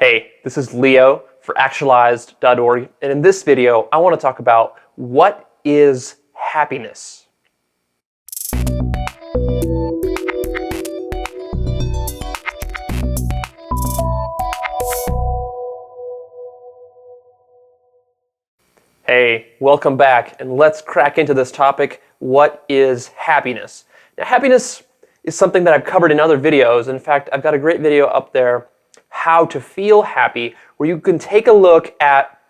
Hey, this is Leo for Actualized.org, and in this video, I want to talk about what is happiness. Hey, welcome back, and let's crack into this topic. What is happiness? Now, happiness is something that I've covered in other videos. In fact, I've got a great video up there, How to Feel Happy, where you can take a look at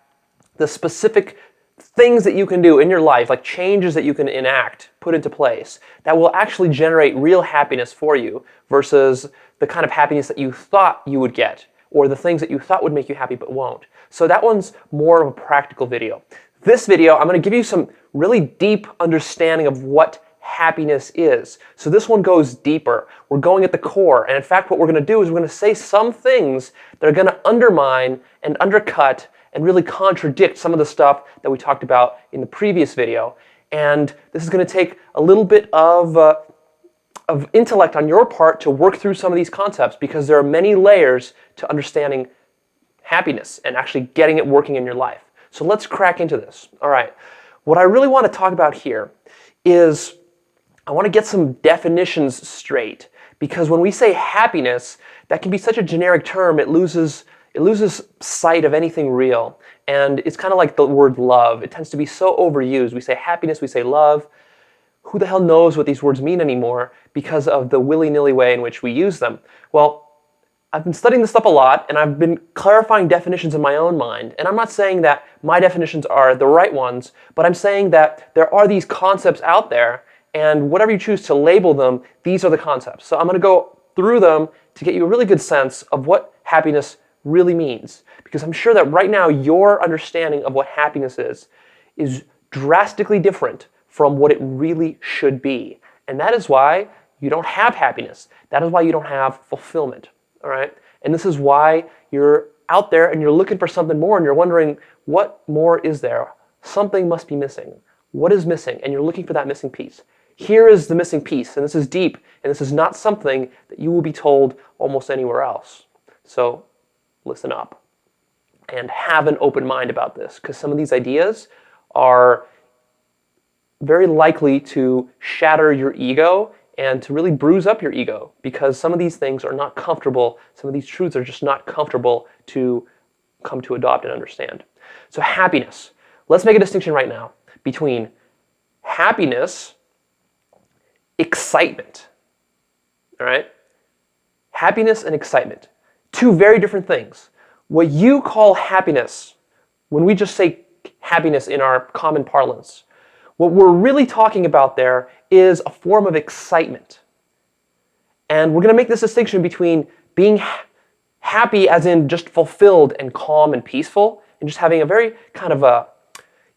the specific things that you can do in your life, like changes that you can enact, put into place, that will actually generate real happiness for you versus the kind of happiness that you thought you would get, or the things that you thought would make you happy but won't. So that one's more of a practical video. This video, I'm going to give you some really deep understanding of what happiness is. So this one goes deeper. We're going at the core. And in fact, what we're going to do is we're going to say some things that are going to undermine and undercut and really contradict some of the stuff that we talked about in the previous video. And this is going to take a little bit of intellect on your part to work through some of these concepts, because there are many layers to understanding happiness and actually getting it working in your life. So let's crack into this. All right. What I really want to talk about here is I want to get some definitions straight, because when we say happiness, that can be such a generic term, it loses sight of anything real. And it's kind of like the word love. It tends to be so overused. We say happiness, we say love. Who the hell knows what these words mean anymore because of the willy-nilly way in which we use them? Well, I've been studying this stuff a lot, and I've been clarifying definitions in my own mind. And I'm not saying that my definitions are the right ones, but I'm saying that there are these concepts out there, and whatever you choose to label them, these are the concepts. So I'm going to go through them to get you a really good sense of what happiness really means. Because I'm sure that right now your understanding of what happiness is drastically different from what it really should be. And that is why you don't have happiness. That is why you don't have fulfillment. All right? And this is why you're out there and you're looking for something more, and you're wondering, what more is there? Something must be missing. What is missing? And you're looking for that missing piece. Here is the missing piece, and this is deep, and this is not something that you will be told almost anywhere else. So listen up and have an open mind about this, because some of these ideas are very likely to shatter your ego and to really bruise up your ego, because some of these things are not comfortable. Some of these truths are just not comfortable to come to adopt and understand. So happiness. Let's make a distinction right now between happiness, excitement. All right? Happiness and excitement. Two very different things. What you call happiness, when we just say happiness in our common parlance, what we're really talking about there is a form of excitement. And we're going to make this distinction between being happy as in just fulfilled and calm and peaceful, and just having a very kind of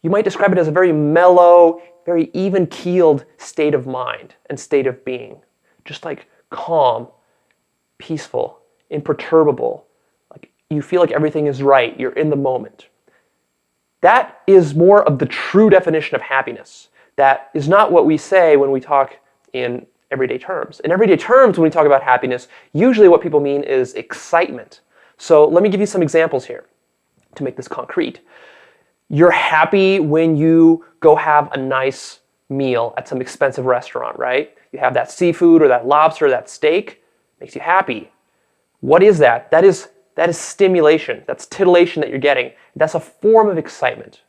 you might describe it as a very mellow, very even-keeled state of mind and state of being. Just like calm, peaceful, imperturbable. Like you feel like everything is right. You're in the moment. That is more of the true definition of happiness. That is not what we say when we talk in everyday terms. In everyday terms, when we talk about happiness, usually what people mean is excitement. So let me give you some examples here to make this concrete. You're happy when you go have a nice meal at some expensive restaurant, right? You have that seafood or that lobster or that steak, makes you happy. What is that? That is stimulation. That's titillation that you're getting. That's a form of excitement.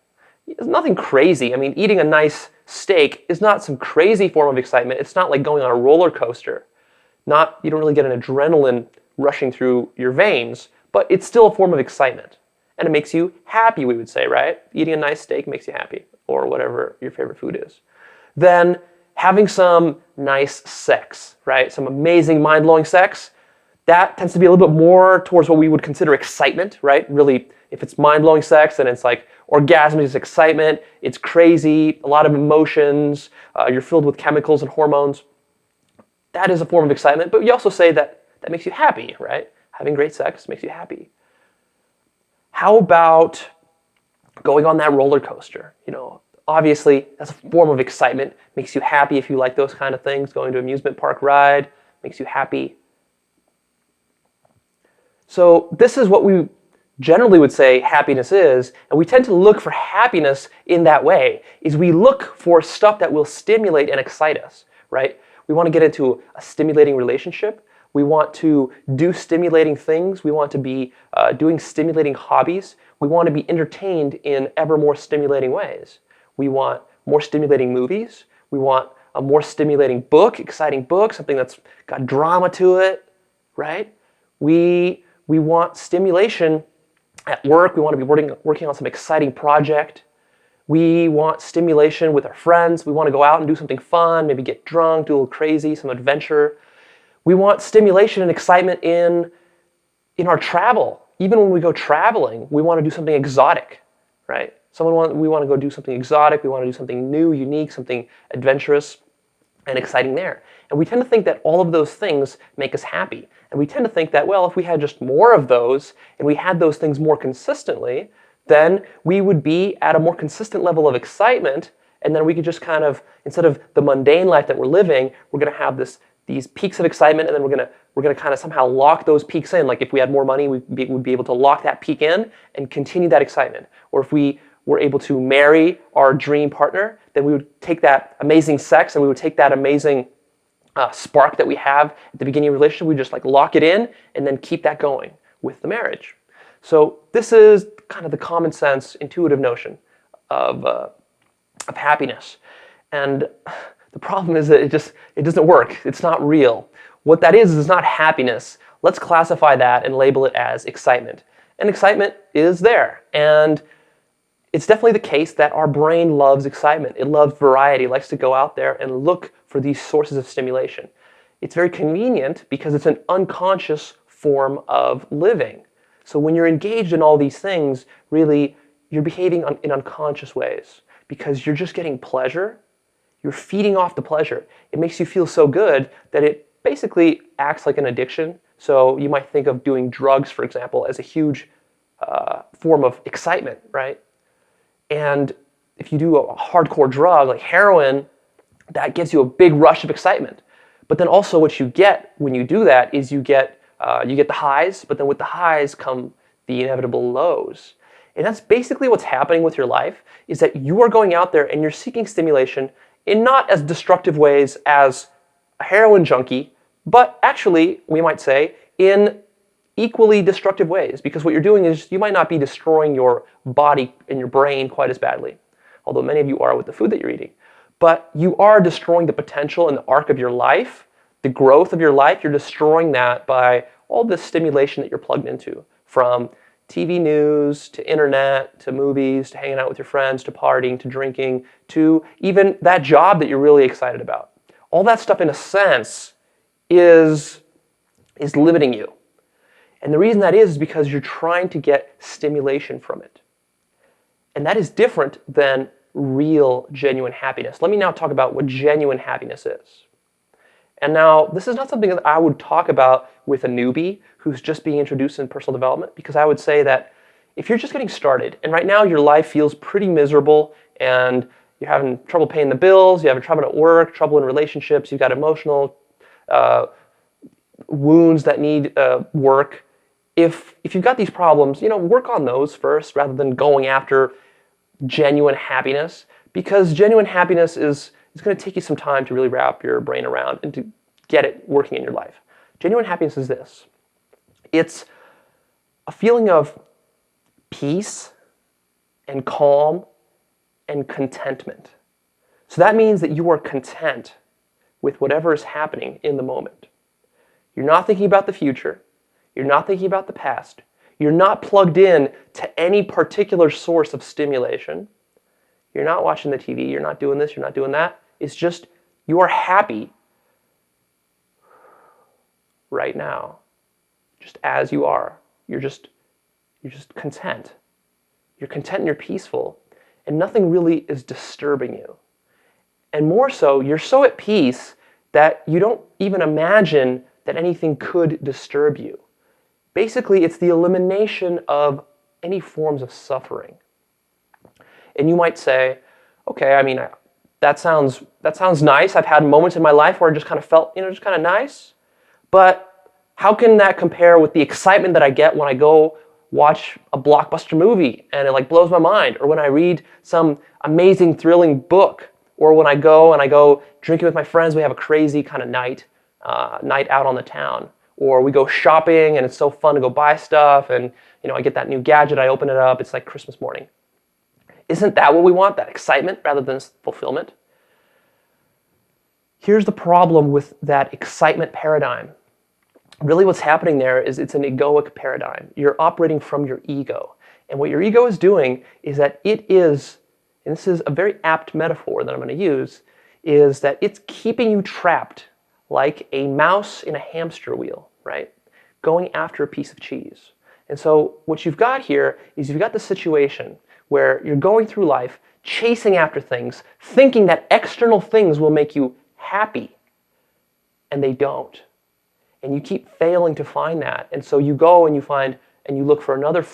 It's nothing crazy. I mean, eating a nice steak is not some crazy form of excitement. It's not like going on a roller coaster. You don't really get an adrenaline rushing through your veins, but it's still a form of excitement. And it makes you happy, we would say, right? Eating a nice steak makes you happy, or whatever your favorite food is. Then having some nice sex, right? Some amazing, mind-blowing sex, that tends to be a little bit more towards what we would consider excitement, right? Really, if it's mind-blowing sex, then it's like orgasmic, it's excitement, it's crazy, a lot of emotions, you're filled with chemicals and hormones. That is a form of excitement, but you also say that makes you happy, right? Having great sex makes you happy. How about going on that roller coaster? Obviously, that's a form of excitement. Makes you happy if you like those kind of things. Going to an amusement park ride makes you happy. So this is what we generally would say happiness is, and we tend to look for happiness in that way, is we look for stuff that will stimulate and excite us, right? We want to get into a stimulating relationship. We want to do stimulating things. We want to be doing stimulating hobbies. We want to be entertained in ever more stimulating ways. We want more stimulating movies. We want a more stimulating book, exciting book, something that's got drama to it, right? We want stimulation at work. We want to be working on some exciting project. We want stimulation with our friends. We want to go out and do something fun, maybe get drunk, do a little crazy, some adventure. We want stimulation and excitement in our travel. Even when we go traveling, we want to do something exotic, right? We want to go do something exotic. We want to do something new, unique, something adventurous and exciting there. And we tend to think that all of those things make us happy. And we tend to think that, well, if we had just more of those and we had those things more consistently, then we would be at a more consistent level of excitement, and then we could just kind of, instead of the mundane life that we're living, we're going to have these peaks of excitement, and then we're going to kind of somehow lock those peaks in. Like if we had more money, we'd be able to lock that peak in and continue that excitement. Or if we were able to marry our dream partner, then we would take that amazing sex and we would take that amazing spark that we have at the beginning of a relationship, we just like lock it in and then keep that going with the marriage. So this is kind of the common sense, intuitive notion of happiness. And the problem is that it doesn't work. It's not real. What that is not happiness. Let's classify that and label it as excitement. And excitement is there. And it's definitely the case that our brain loves excitement. It loves variety. It likes to go out there and look for these sources of stimulation. It's very convenient because it's an unconscious form of living. So when you're engaged in all these things, really, you're behaving in unconscious ways because you're just getting pleasure. You're feeding off the pleasure. It makes you feel so good that it basically acts like an addiction. So you might think of doing drugs, for example, as a huge form of excitement, right? And if you do a hardcore drug like heroin, that gives you a big rush of excitement. But then also what you get when you do that is you get the highs, but then with the highs come the inevitable lows. And that's basically what's happening with your life, is that you are going out there and you're seeking stimulation in not as destructive ways as a heroin junkie, but actually, we might say, in equally destructive ways. Because what you're doing is you might not be destroying your body and your brain quite as badly, although many of you are with the food that you're eating. But you are destroying the potential and the arc of your life, the growth of your life. You're destroying that by all this stimulation that you're plugged into, from TV news, to internet, to movies, to hanging out with your friends, to partying, to drinking, to even that job that you're really excited about. All that stuff, in a sense, is limiting you. And the reason that is because you're trying to get stimulation from it. And that is different than real, genuine happiness. Let me now talk about what genuine happiness is. And now, this is not something that I would talk about with a newbie who's just being introduced in personal development, because I would say that if you're just getting started, and right now your life feels pretty miserable, and you're having trouble paying the bills, you're having trouble at work, trouble in relationships, you've got emotional wounds that need work. If you've got these problems, work on those first rather than going after genuine happiness, because genuine happiness is going to take you some time to really wrap your brain around and to get it working in your life. Genuine happiness is this. It's a feeling of peace and calm and contentment. So that means that you are content with whatever is happening in the moment. You're not thinking about the future. You're not thinking about the past. You're not plugged in to any particular source of stimulation. You're not watching the TV. You're not doing this. You're not doing that. It's just you are happy right now, just as you are. You're just content. You're content and you're peaceful, and nothing really is disturbing you. And more so, you're so at peace that you don't even imagine that anything could disturb you. Basically, it's the elimination of any forms of suffering. And you might say, okay, that sounds nice. I've had moments in my life where I just kind of felt, just kind of nice. But how can that compare with the excitement that I get when I go watch a blockbuster movie and it like blows my mind, or when I read some amazing, thrilling book, or when I go drinking with my friends, we have a crazy kind of night out on the town, or we go shopping and it's so fun to go buy stuff, and I get that new gadget, I open it up, it's like Christmas morning. Isn't that what we want? That excitement rather than fulfillment? Here's the problem with that excitement paradigm. Really what's happening there is it's an egoic paradigm. You're operating from your ego. And what your ego is doing is that it is, and this is a very apt metaphor that I'm going to use, is that it's keeping you trapped like a mouse in a hamster wheel, right? Going after a piece of cheese. And so what you've got here is you've got the situation where you're going through life chasing after things, thinking that external things will make you happy, and they don't. And you keep failing to find that. And so you go and you find and you look for another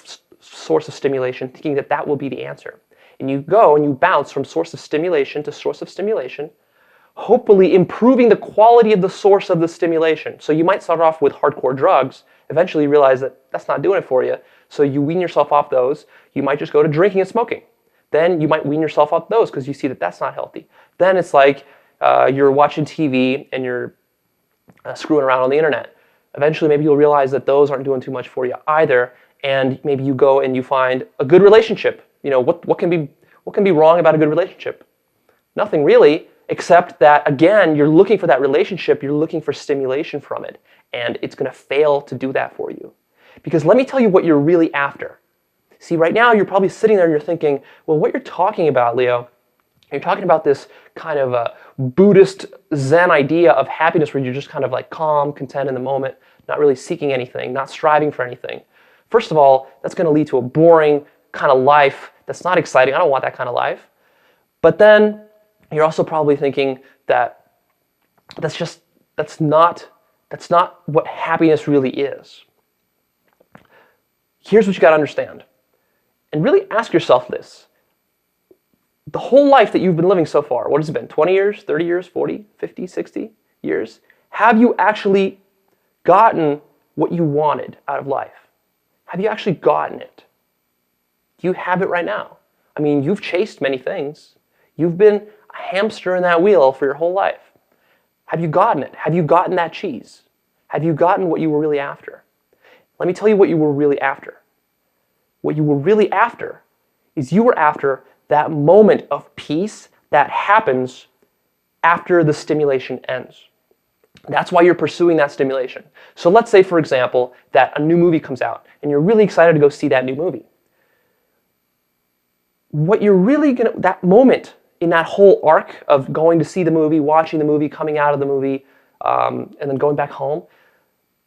source of stimulation, thinking that that will be the answer. And you go and you bounce from source of stimulation to source of stimulation, hopefully improving the quality of the source of the stimulation. So you might start off with hardcore drugs, eventually realize that that's not doing it for you, so you wean yourself off those. You might just go to drinking and smoking. Then you might wean yourself off those because you see that that's not healthy. Then it's like you're watching TV and you're screwing around on the internet. Eventually, maybe you'll realize that those aren't doing too much for you either, and maybe you go and you find a good relationship. What can be wrong about a good relationship? Nothing really, except that, again, you're looking for that relationship, you're looking for stimulation from it, and it's going to fail to do that for you. Because let me tell you what you're really after. See, right now, you're probably sitting there and you're thinking, well, what you're talking about, Leo, you're talking about this kind of a Buddhist Zen idea of happiness where you're just kind of like calm, content in the moment, not really seeking anything, not striving for anything. First of all, that's going to lead to a boring kind of life that's not exciting. I don't want that kind of life. But then you're also probably thinking that that's not what happiness really is. Here's what you got to understand. And really ask yourself this. The whole life that you've been living so far, what has it been? 20 years, 30 years, 40, 50, 60 years? Have you actually gotten what you wanted out of life? Have you actually gotten it? Do you have it right now? I mean, you've chased many things. You've been a hamster in that wheel for your whole life. Have you gotten it? Have you gotten that cheese? Have you gotten what you were really after? Let me tell you what you were really after. What you were really after is you were after that moment of peace that happens after the stimulation ends. That's why you're pursuing that stimulation. So let's say, for example, that a new movie comes out and you're really excited to go see that new movie. What you're really that moment in that whole arc of going to see the movie, watching the movie, coming out of the movie, and then going back home,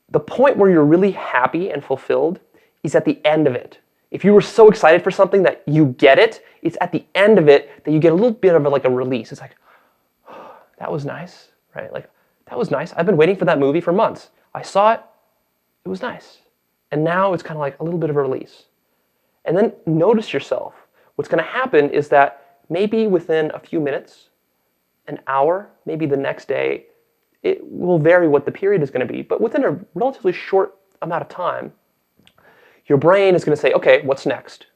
the point where you're really happy and fulfilled is at the end of it. If you were so excited for something that you get it, it's at the end of it that you get a little bit of a release. It's like, oh, that was nice, right? Like, that was nice. I've been waiting for that movie for months. I saw it. It was nice. And now it's kind of like a little bit of a release. And then notice yourself. What's going to happen is that maybe within a few minutes, an hour, maybe the next day, it will vary what the period is going to be, but within a relatively short amount of time, your brain is going to say, okay, what's next?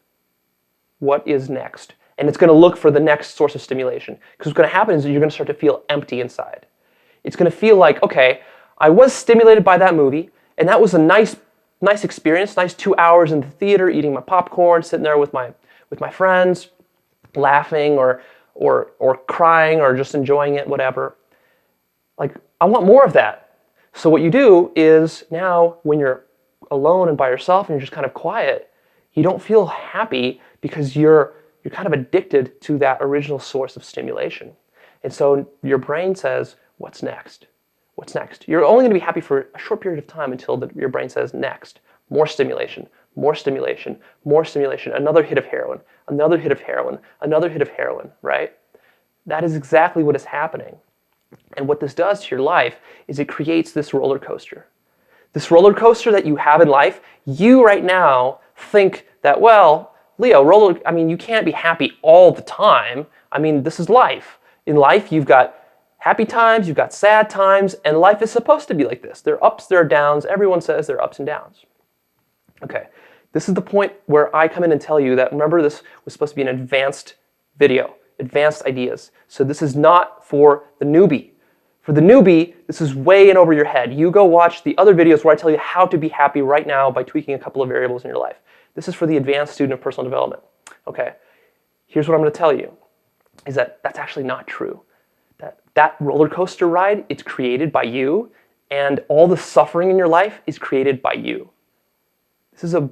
What is next? And it's going to look for the next source of stimulation. Because what's going to happen is you're going to start to feel empty inside. It's going to feel like, okay, I was stimulated by that movie, and that was a nice experience, nice 2 hours in the theater, eating my popcorn, sitting there with my friends, laughing or crying or just enjoying it, whatever. Like, I want more of that. So what you do is now when you're alone and by yourself and you're just kind of quiet, you don't feel happy because you're kind of addicted to that original source of stimulation. And so your brain says, what's next? What's next? You're only going to be happy for a short period of time until your brain says, next. More stimulation, more stimulation, more stimulation, another hit of heroin, another hit of heroin, another hit of heroin, right? That is exactly what is happening. And what this does to your life is it creates this roller coaster. This roller coaster that you have in life, you right now think that, well, Leo, you can't be happy all the time. I mean, this is life. In life, you've got happy times, you've got sad times, and life is supposed to be like this. There are ups, there are downs. Everyone says there are ups and downs. Okay, This is the point where I come in and tell you that, remember, this was supposed to be an advanced video, advanced ideas. So this is not for the newbie. For the newbie, this is way in over your head. You go watch the other videos where I tell you how to be happy right now by tweaking a couple of variables in your life. This is for the advanced student of personal development. Okay, here's what I'm going to tell you, is that that's actually not true. That roller coaster ride, it's created by you, and all the suffering in your life is created by you. This is a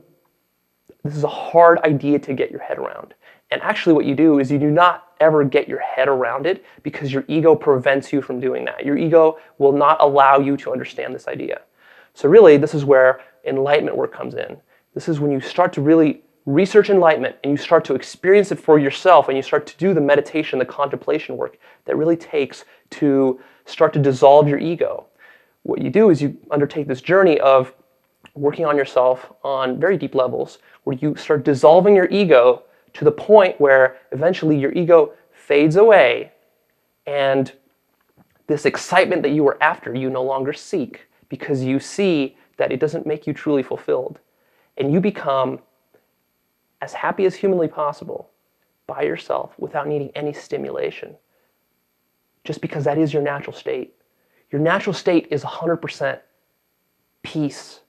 hard idea to get your head around. And actually what you do is you do not ever get your head around it because your ego prevents you from doing that. Your ego will not allow you to understand this idea. So really, this is where enlightenment work comes in. This is when you start to really research enlightenment and you start to experience it for yourself and you start to do the meditation, the contemplation work that really takes to start to dissolve your ego. What you do is you undertake this journey of working on yourself on very deep levels where you start dissolving your ego to the point where eventually your ego fades away and this excitement that you were after you no longer seek because you see that it doesn't make you truly fulfilled. And you become as happy as humanly possible by yourself without needing any stimulation. Just because that is your natural state. Your natural state is 100% peace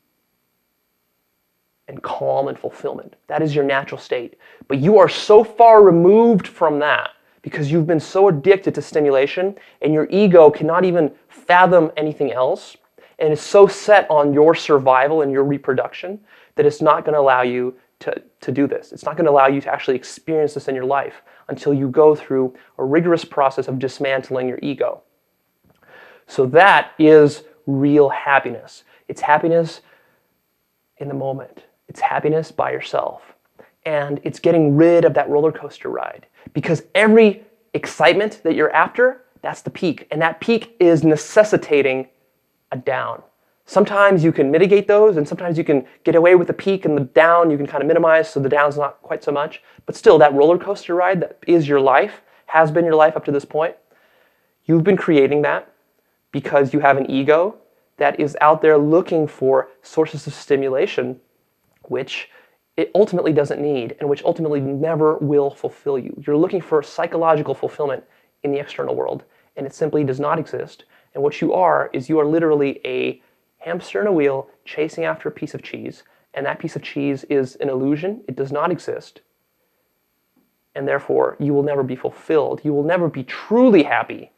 and calm and fulfillment. That is your natural state. But you are so far removed from that because you've been so addicted to stimulation and your ego cannot even fathom anything else and is so set on your survival and your reproduction that it's not going to allow you to do this. It's not going to allow you to actually experience this in your life until you go through a rigorous process of dismantling your ego. So that is real happiness. It's happiness in the moment. It's happiness by yourself. And it's getting rid of that roller coaster ride. Because every excitement that you're after, that's the peak. And that peak is necessitating a down. Sometimes you can mitigate those, and sometimes you can get away with the peak and the down you can kind of minimize so the down's not quite so much. But still, that roller coaster ride that is your life, has been your life up to this point, you've been creating that because you have an ego that is out there looking for sources of stimulation which it ultimately doesn't need and which ultimately never will fulfill you. You're looking for psychological fulfillment in the external world, and it simply does not exist. And what you are is you are literally a hamster in a wheel chasing after a piece of cheese, and that piece of cheese is an illusion. It does not exist. And therefore, you will never be fulfilled. You will never be truly happy.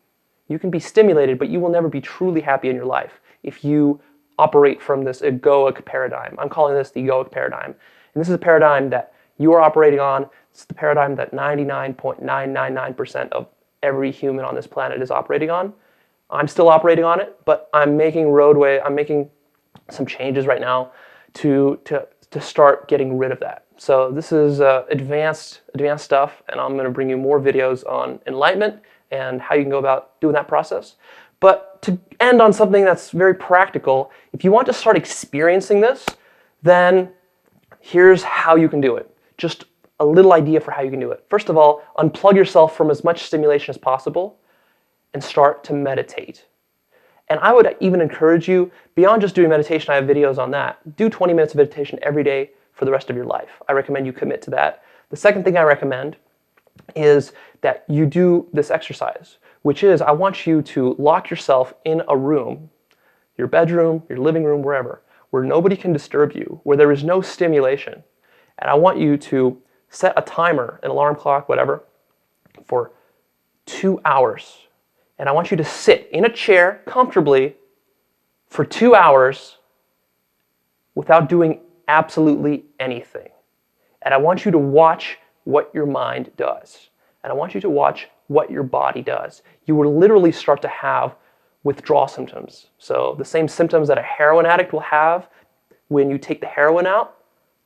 You can be stimulated, but you will never be truly happy in your life if you operate from this egoic paradigm. I'm calling this the egoic paradigm. And this is a paradigm that you are operating on. It's the paradigm that 99.999% of every human on this planet is operating on. I'm still operating on it, but I'm making some changes right now to start getting rid of that. So this is advanced stuff, and I'm going to bring you more videos on enlightenment and how you can go about doing that process. But to end on something that's very practical, if you want to start experiencing this, then here's how you can do it. Just a little idea for how you can do it. First of all, unplug yourself from as much stimulation as possible and start to meditate. And I would even encourage you, beyond just doing meditation, I have videos on that. Do 20 minutes of meditation every day for the rest of your life. I recommend you commit to that. The second thing I recommend is that you do this exercise, which is I want you to lock yourself in a room, your bedroom, your living room, wherever, where nobody can disturb you, where there is no stimulation. And I want you to set a timer, an alarm clock, whatever, for 2 hours. And I want you to sit in a chair comfortably for 2 hours without doing absolutely anything. And I want you to watch what your mind does. And I want you to watch what your body does. You will literally start to have withdrawal symptoms. So the same symptoms that a heroin addict will have when you take the heroin out,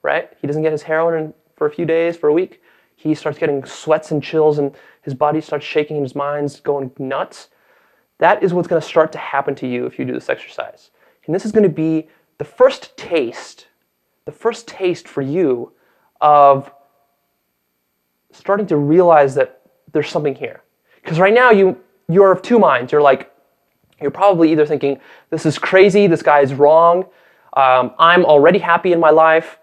right? He doesn't get his heroin for a few days, for a week. He starts getting sweats and chills and his body starts shaking and his mind's going nuts. That is what's going to start to happen to you if you do this exercise. And this is going to be the first taste for you of starting to realize that there's something here. Because right now you're of two minds. You're probably either thinking, this is crazy, this guy is wrong, I'm already happy in my life,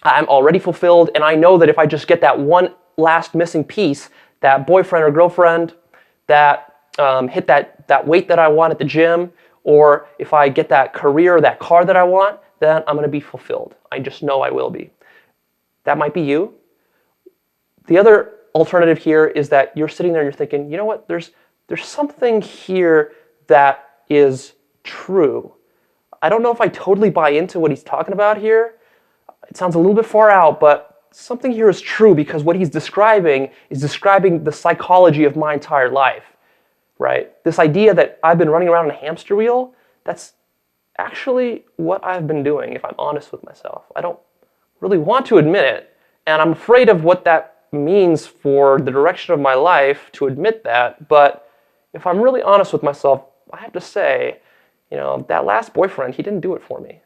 I'm already fulfilled, and I know that if I just get that one last missing piece, that boyfriend or girlfriend, that hit that weight that I want at the gym, or if I get that career or that car that I want, then I'm going to be fulfilled. I just know I will be. That might be you. The other alternative here is that you're sitting there and you're thinking, you know what, there's something here that is true. I don't know if I totally buy into what he's talking about here. It sounds a little bit far out, but something here is true because what he's describing is describing the psychology of my entire life, right? This idea that I've been running around in a hamster wheel, that's actually what I've been doing, if I'm honest with myself. I don't really want to admit it, and I'm afraid of what that means for the direction of my life to admit that, but if I'm really honest with myself, I have to say, that last boyfriend, he didn't do it for me.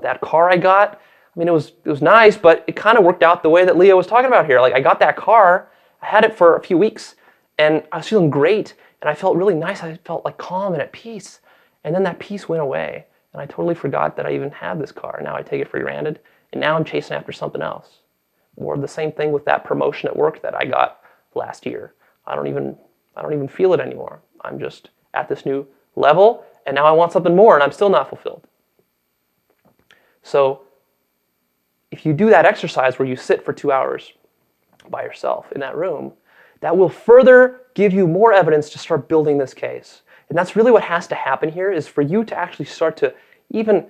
That car I got, it was nice, but it kind of worked out the way that Leo was talking about here. Like, I got that car, I had it for a few weeks, and I was feeling great, and I felt really nice. I felt like calm and at peace, and then that peace went away, and I totally forgot that I even had this car. Now I take it for granted, and now I'm chasing after something else. Or the same thing with that promotion at work that I got last year. I don't even feel it anymore. I'm just at this new level, and now I want something more, and I'm still not fulfilled. So if you do that exercise where you sit for 2 hours by yourself in that room, that will further give you more evidence to start building this case. And that's really what has to happen here, is for you to actually start to even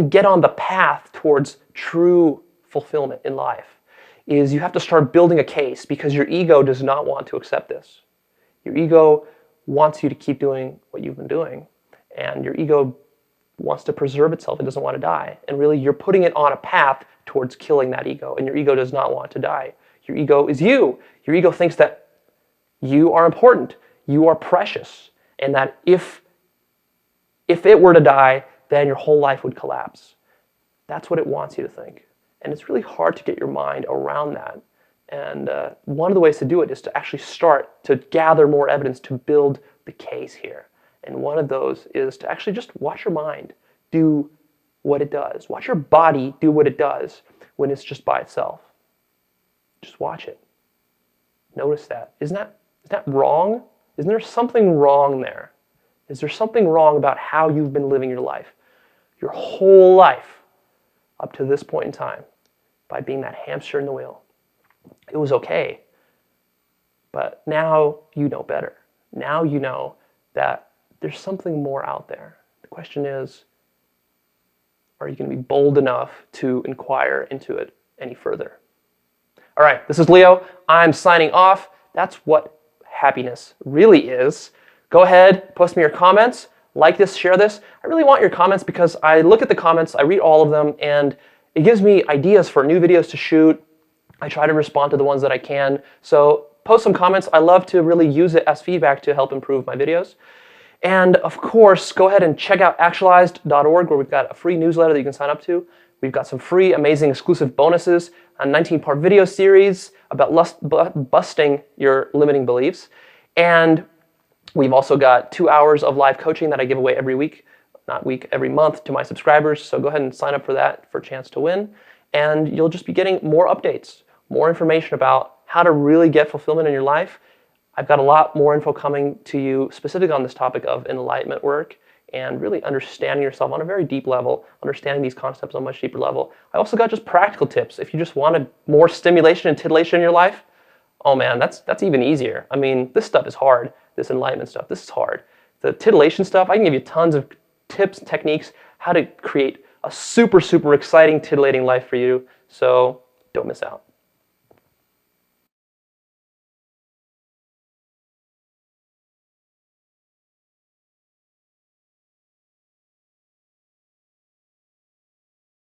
get on the path towards true fulfillment in life, is you have to start building a case, because your ego does not want to accept this. Your ego wants you to keep doing what you've been doing, and your ego wants to preserve itself. It doesn't want to die. And really, you're putting it on a path towards killing that ego, and your ego does not want to die. Your ego is you. Your ego thinks that you are important, you are precious, and that if it were to die, then your whole life would collapse. That's what it wants you to think. And it's really hard to get your mind around that. And one of the ways to do it is to actually start to gather more evidence to build the case here. And one of those is to actually just watch your mind do what it does. Watch your body do what it does when it's just by itself. Just watch it. Notice that. Isn't that wrong? Isn't there something wrong there? Is there something wrong about how you've been living your life? Your whole life up to this point in time, by being that hamster in the wheel. It was okay, but now you know better. Now you know that there's something more out there. The question is, are you going to be bold enough to inquire into it any further? All right, this is Leo. I'm signing off. That's what happiness really is. Go ahead, post me your comments, like this, share this. I really want your comments because I look at the comments, I read all of them, and it gives me ideas for new videos to shoot. I try to respond to the ones that I can. So post some comments. I love to really use it as feedback to help improve my videos. And of course, go ahead and check out Actualized.org, where we've got a free newsletter that you can sign up to. We've got some free, amazing, exclusive bonuses, a 19-part video series about busting your limiting beliefs. And we've also got 2 hours of live coaching that I give away every week, every month to my subscribers. So go ahead and sign up for that for a chance to win. And you'll just be getting more updates, more information about how to really get fulfillment in your life. I've got a lot more info coming to you specifically on this topic of enlightenment work and really understanding yourself on a very deep level, understanding these concepts on a much deeper level. I also got just practical tips. If you just wanted more stimulation and titillation in your life, oh man, that's even easier. I mean, this stuff is hard, this enlightenment stuff, this is hard. The titillation stuff, I can give you tons of tips, techniques, how to create a super, super exciting, titillating life for you. So don't miss out.